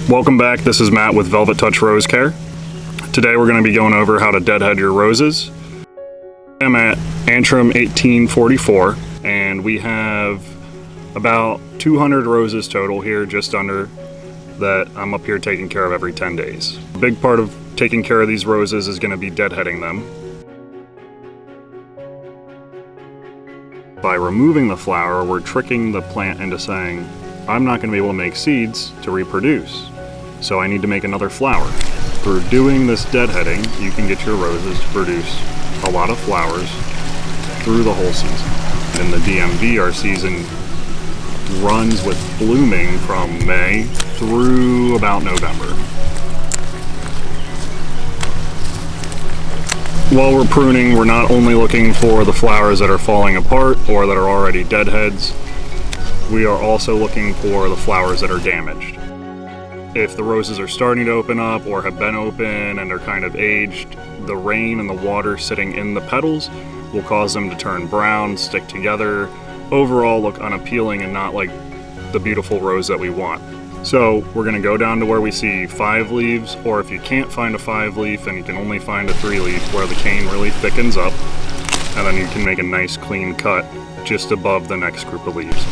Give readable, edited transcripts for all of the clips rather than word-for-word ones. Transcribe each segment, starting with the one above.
Welcome back, this is Matt with Velvet Touch Rose Care. Today we're going to be going over how to deadhead your roses. I'm at Antrim 1844 and we have about 200 roses total here, just under, that I'm up here taking care of every 10 days. A big part of taking care of these roses is going to be deadheading them. By removing the flower, we're tricking the plant into saying, I'm not going to be able to make seeds to reproduce, so I need to make another flower. Through doing this deadheading, you can get your roses to produce a lot of flowers through the whole season. In the DMV, our season runs with blooming from May through about November. While we're pruning, we're not only looking for the flowers that are falling apart or that are already deadheads, we are also looking for the flowers that are damaged. If the roses are starting to open up or have been open and are kind of aged, the rain and the water sitting in the petals will cause them to turn brown, stick together, overall look unappealing and not like the beautiful rose that we want. So we're going to go down to where we see 5 leaves, or if you can't find a 5 leaf and you can only find a 3 leaf, where the cane really thickens up, and then you can make a nice clean cut just above the next group of leaves.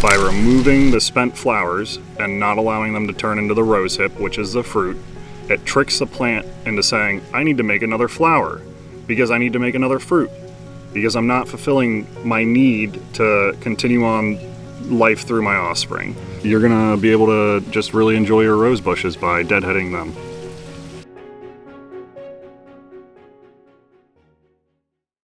By removing the spent flowers and not allowing them to turn into the rose hip, which is the fruit, it tricks the plant into saying, I need to make another flower because I need to make another fruit, because I'm not fulfilling my need to continue on life through my offspring. You're gonna be able to just really enjoy your rose bushes by deadheading them.